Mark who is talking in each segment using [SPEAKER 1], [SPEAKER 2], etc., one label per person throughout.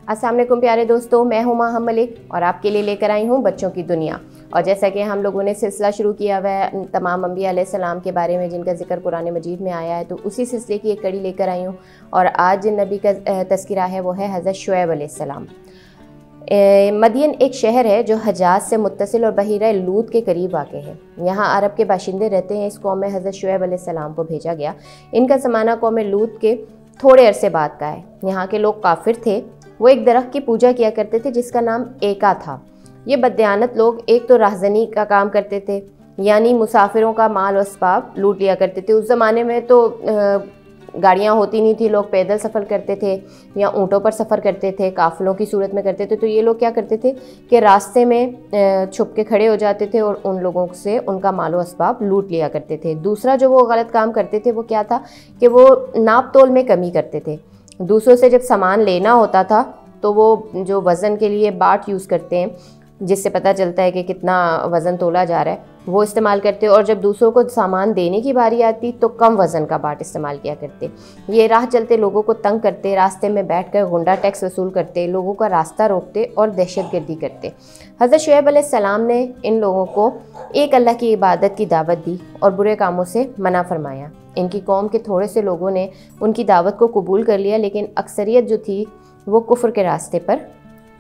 [SPEAKER 1] अस्सलाम वालेकुम प्यारे दोस्तों, मैं हूं माहा मलिक और आपके लिए लेकर आई हूं बच्चों की दुनिया। और जैसा कि हम लोगों ने सिलसिला शुरू किया हुआ है तमाम अंबिया अलैहिस्सलाम के बारे में जिनका जिक्र कुरान मजीद में आया है, तो उसी सिलसिले की एक कड़ी लेकर आई हूं। और आज जिन नबी का तज़किरा है वो है हज़रत शुएब अलैहिस्सलाम। मदियन एक शहर है जो हजाज से मुत्तसिल और बहीरा लूत के करीब वाक़ है। यहाँ अरब के बाशिंदे रहते हैं। इस कौम में हज़रत शुएब अलैहिस्सलाम को भेजा गया। इनका ज़माना कौम लूत के थोड़े अरसे बाद का है। यहाँ के लोग काफिर थे। वो एक दरख्त की पूजा किया करते थे जिसका नाम एका था। ये बदयानत लोग एक तो राहज़नी का काम करते थे, यानी मुसाफिरों का माल और असबाब लूट लिया करते थे। उस ज़माने में तो गाड़ियाँ होती नहीं थी, लोग पैदल सफ़र करते थे या ऊँटों पर सफ़र करते थे, काफ़िलों की सूरत में करते थे। तो ये लोग क्या करते थे कि रास्ते में छुप के खड़े हो जाते थे और उन लोगों से उनका माल व असबाब लूट लिया करते थे। दूसरा जो वो गलत काम करते थे वो क्या था कि वो नाप तोल में कमी करते थे। दूसरों से जब सामान लेना होता था तो वो जो वज़न के लिए बाट यूज़ करते हैं, जिससे पता चलता है कि कितना वज़न तोला जा रहा है, वो इस्तेमाल करते। और जब दूसरों को सामान देने की बारी आती तो कम वज़न का बाट इस्तेमाल किया करते। ये राह चलते लोगों को तंग करते, रास्ते में बैठकर गुंडा टैक्स वसूल करते, लोगों का रास्ता रोकते और दहशतगर्दी करते। हज़रत शुएब अलैहिस्सलाम ने इन लोगों को एक अल्लाह की इबादत की दावत दी और बुरे कामों से मना फरमाया। इनकी कौम के थोड़े से लोगों ने उनकी दावत को कबूल कर लिया, लेकिन अक्सरियत जो थी वो कुफ्र के रास्ते पर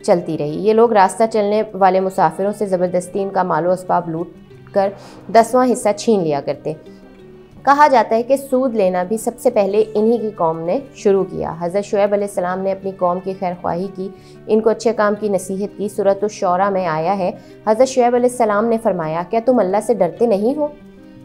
[SPEAKER 1] चलती रही। ये लोग रास्ता चलने वाले मुसाफिरों से ज़बरदस्ती इनका मालो असबाब लूट कर 10वां हिस्सा छीन लिया करते। कहा जाता है कि सूद लेना भी सबसे पहले इन्हीं की कौम ने शुरू किया। हज़रत शुएब अलैहिस्सलाम ने अपनी कौम की खैर ख्वाही की, इनको अच्छे काम की नसीहत की। सूरत अश-शुअरा में आया है, हज़रत शुएब अलैहिस्सलाम ने फरमाया, क्या तुम अल्लाह से डरते नहीं हो?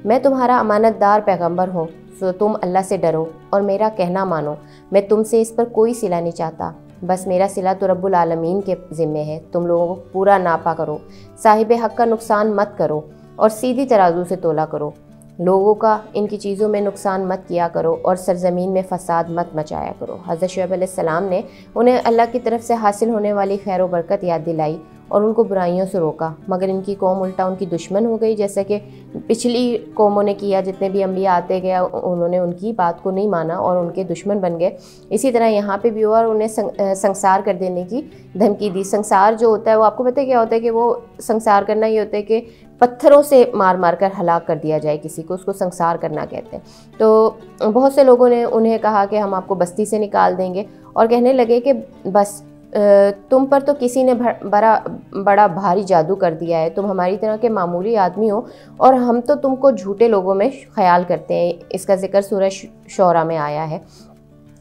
[SPEAKER 1] मैं तुम्हारा अमानतदार पैगम्बर हूँ, तो तुम अल्लाह से डरो और मेरा कहना मानो। मैं तुमसे इस पर कोई सिला नहीं चाहता, बस मेरा सिला तो रब्बुल आलमीन के ज़िम्मे है। तुम लोगों को पूरा नापा करो, साहिब हक़ का नुकसान मत करो और सीधी तराजू से तोला करो। लोगों का इनकी चीज़ों में नुकसान मत किया करो और सरज़मीन में फ़साद मत मचाया करो। हज़रत शुएब अलैहिस्सलाम ने उन्हें अल्लाह की तरफ से हासिल होने वाली खैर व बरकत याद दिलाई और उनको बुराइयों से रोका, मगर इनकी कौम उल्टा उनकी दुश्मन हो गई, जैसे कि पिछली कौमों ने किया। जितने भी अंबिया आते गए उन्होंने उनकी बात को नहीं माना और उनके दुश्मन बन गए। इसी तरह यहाँ पे भी हुआ और उन्हें संसार कर देने की धमकी दी। संसार जो होता है वो आपको पता है क्या होता है कि वो संसार करना ये होता है कि पत्थरों से मार मार कर हलाक कर दिया जाए किसी को, उसको संसार करना कहते हैं। तो बहुत से लोगों ने उन्हें कहा कि हम आपको बस्ती से निकाल देंगे और कहने लगे कि बस तुम पर तो किसी ने बड़ा भारी जादू कर दिया है, तुम हमारी तरह के मामूली आदमी हो और हम तो तुमको झूठे लोगों में ख्याल करते हैं। इसका जिक्र सूरह शुअरा में आया है।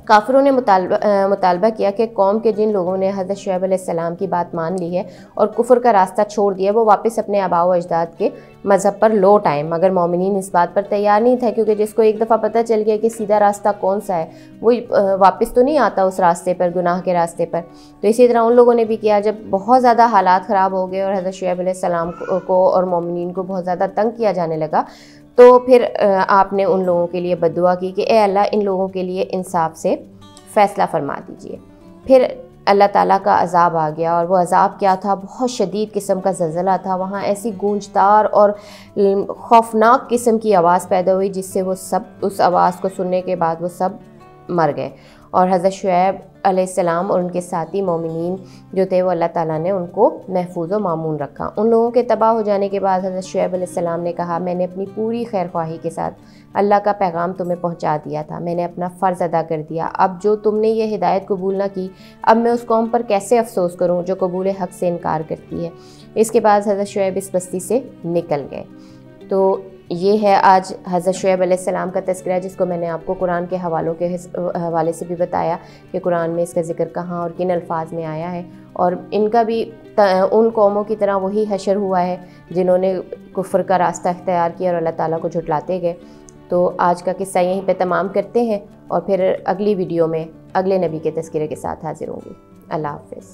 [SPEAKER 1] काफिरों ने मुतालबा किया कि कौम के जिन लोगों ने हज़रत शुएब अलैहिस्सलाम की बात मान ली है और कुफ्र का रास्ता छोड़ दिया, वो वापस अपने आबाओ अजदाद के मज़हब पर लौट आए। मगर मोमिनीन इस बात पर तैयार नहीं था, क्योंकि जिसको एक दफ़ा पता चल गया कि सीधा रास्ता कौन सा है वो वापस तो नहीं आता उस रास्ते पर, गुनाह के रास्ते पर। तो इसी तरह उन लोगों ने भी किया। जब बहुत ज़्यादा हालात ख़राब हो गए और हज़रत शुएब अलैहिस्सलाम को और मोमिनीन को बहुत ज़्यादा तंग किया जाने लगा, तो फिर आपने उन लोगों के लिए बद्दुआ की कि ए अल्लाह, इन लोगों के लिए इंसाफ से फ़ैसला फरमा दीजिए। फिर अल्लाह ताला का अज़ाब आ गया और वो अज़ाब क्या था? बहुत शदीद किस्म का ज़लज़ला था। वहाँ ऐसी गूंजदार और खौफनाक किस्म की आवाज़ पैदा हुई जिससे वो सब, उस आवाज़ को सुनने के बाद वो सब मर गए। और हज़रत शुएब अलैहिस्सलाम और उनके साथी मोमिनीन जो थे वो अल्लाह ताला ने उनको महफूज व मामून रखा। उन लोगों के तबाह हो जाने के बाद हज़रत शुएब अलैहिस्सलाम ने कहा, मैंने अपनी पूरी खैर ख्वाही के साथ अल्लाह का पैगाम तुम्हें पहुंचा दिया था, मैंने अपना फ़र्ज़ अदा कर दिया। अब जो तुमने ये हिदायत कबूल ना की, अब मैं उस कौम पर कैसे अफसोस करूँ जो कबूल हक़ से इनकार करती है। इसके बाद हज़रत शुएब इस बस्ती से निकल गए। तो ये है आज हज़रत शुएब अलैहिस्सलाम का तज़किरा, जिसको मैंने आपको कुरान के हवालों के हवाले से भी बताया कि कुरान में इसका ज़िक्र कहाँ और किन अल्फाज में आया है। और इनका भी उन कौमों की तरह वही हशर हुआ है जिन्होंने कुफ्र का रास्ता इख्तियार किया और अल्लाह ताला को झुटलाते गए। तो आज का किस्सा यहीं पे तमाम करते हैं और फिर अगली वीडियो में अगले नबी के तज़किरे के साथ हाज़िर होंगी। अल्लाह हाफ़िज़।